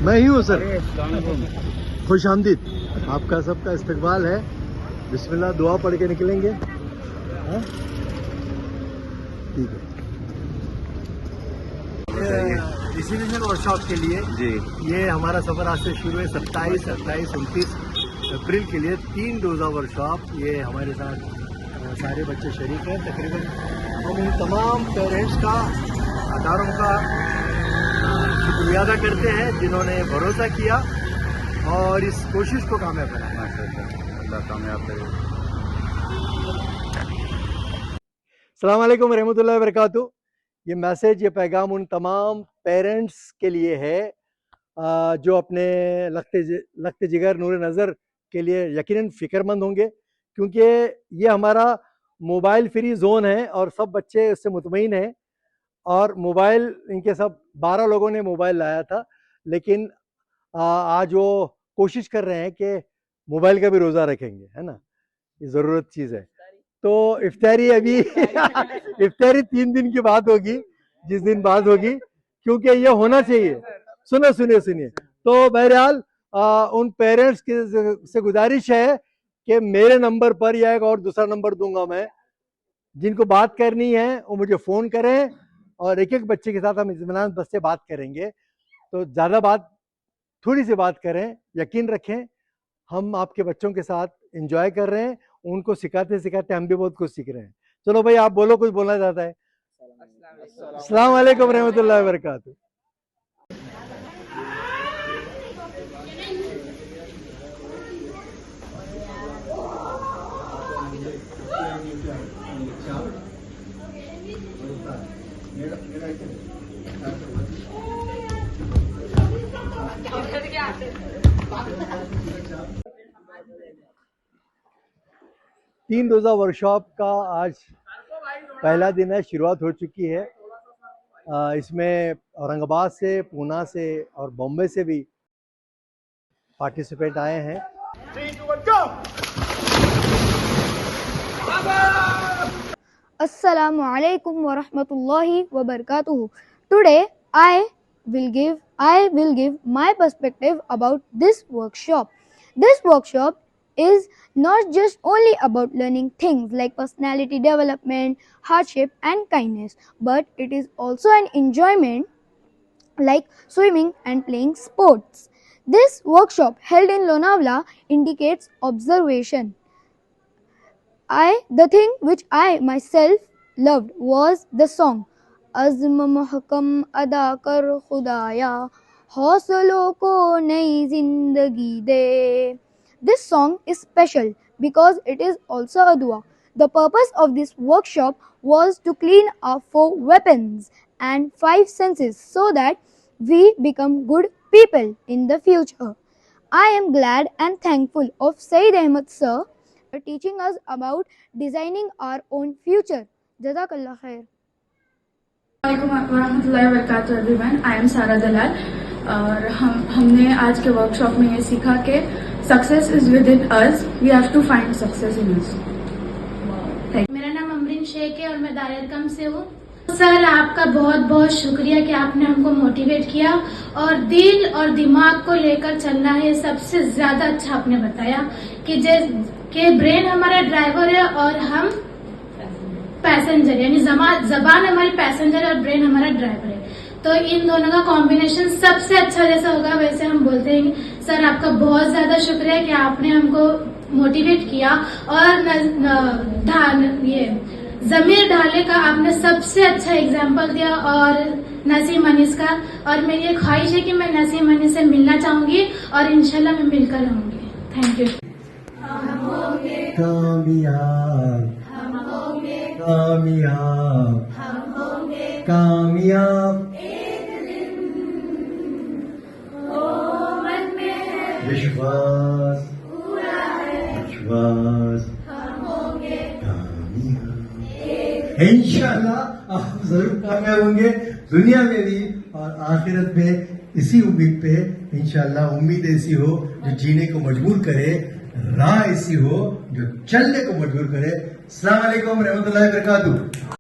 मैं ही हूँ सर। खुश आमदीद, आपका सबका इस्तकबाल है। बिस्मिल्लाह दुआ पढ़ के निकलेंगे। हाँ ठीक है। डिस्ट्रीब्यूशन वर्कशॉप के लिए जी ये हमारा सफ़र आज से शुरू है। 27, 28, 29 अप्रैल के लिए 3 रोज़ा वर्कशॉप। ये हमारे साथ सारे बच्चे शरीक हैं। तकरीबन हम उन तमाम पेरेंट्स का, अदारों का शुक्रिया अदा करते हैं जिन्होंने भरोसा किया और इस कोशिश को कामयाब बनाया। माशाअल्लाह, अल्लाह कामयाब करे। अस्सलाम वालेकुम रहमतुल्लाहि व बरकातुहू। ये मैसेज, ये पैगाम उन तमाम पेरेंट्स के लिए है जो अपने लख्त जिगर नूर नज़र के लिए यकीनन फ़िक्रमंद होंगे, क्योंकि ये हमारा मोबाइल फ्री जोन है और सब बच्चे उससे मुतमईन हैं। और मोबाइल इनके सब 12 लोगों ने मोबाइल लाया था, लेकिन आज वो कोशिश कर रहे हैं कि मोबाइल का भी रोज़ा रखेंगे, है ना। ये ज़रूरत चीज़ है। तो इफ्तारी अभी इफ्तारी 3 दिन की बात होगी, जिस दिन बात होगी, क्योंकि ये होना चाहिए। सुनिए। तो बहरहाल उन पेरेंट्स से गुजारिश है कि मेरे नंबर पर या एक और दूसरा नंबर दूंगा मैं, जिनको बात करनी है वो मुझे फ़ोन करें और एक एक बच्चे के साथ हम इत्मीनान बस से बात करेंगे। तो ज़्यादा बात, थोड़ी सी बात करें। यकीन रखें हम आपके बच्चों के साथ एंजॉय कर रहे हैं, उनको सिखाते सिखाते हम भी बहुत कुछ सीख रहे हैं। चलो भाई, आप बोलो, कुछ बोलना चाहता है। अस्सलाम वालेकुम रहमतुल्लाहि व बरकातुहू। तीन रोज़ा वर्कशॉप का आज पहला दिन है, शुरुआत हो चुकी है। इसमें औरंगाबाद से, पूना से और बॉम्बे से भी पार्टिसिपेंट आए हैं। 3, 2, 1, go! Assalamu alaikum wa rahmatullahi wa barakatuhu. Today I will give my perspective about this workshop. This workshop is not just only about learning things like personality development, hardship and kindness, but it is also an enjoyment like swimming and playing sports. This workshop held in Lonavala indicates observation. The thing which I myself loved was the song अज़्म महकम अदा कर खुदाया हौसलों को नई जिंदगी दे. This song is special because it is also a dua. The purpose of this workshop was to clean our 4 weapons and 5 senses so that we become good people in the future. I am glad and thankful of Saeed Ahmed sir teaching us about designing our own future. Jazakallah khair. Assalamualaikum warahmatullahi wabarakatuh everyone. I am Sara Dalal और हमने आज के workshop में ये सीखा कि success is within us, we have to find success in us. मेरा नाम अमरीन शेख है और मैं दायरा-ए-कम से हूँ. सर, आपका बहुत बहुत शुक्रिया कि आपने हमको मोटिवेट किया और दिल और दिमाग को लेकर चलना है. सबसे ज्यादा अच्छा आपने बताया कि ब्रेन हमारा ड्राइवर है और हम पैसेंजर, यानी जबान हमारी पैसेंजर और ब्रेन हमारा ड्राइवर है. तो इन दोनों का कॉम्बिनेशन सबसे अच्छा जैसा होगा वैसे हम बोलते हैं. सर, आपका बहुत ज्यादा शुक्रिया कि आपने हमको मोटिवेट किया और ये जमीर ढाले का आपने सबसे अच्छा एग्जाम्पल दिया और नसीम अनीस का. और मेरी ये ख्वाहिश है कि मैं नसीम अनीस से मिलना चाहूंगी और इंशाल्लाह मैं मिलकर रहूंगी. Thank you. कामयाब विश्वास इंशाअल्लाह आप जरूर कामयाब होंगे, दुनिया में भी और आखिरत में. इसी उम्मीद पे इंशाअल्लाह. उम्मीद ऐसी हो जो जीने को मजबूर करे, राह ऐसी हो जो चलने को मजबूर करे. अस्सलाम वालेकुम रहमतुल्लाहि व बरकातुहू.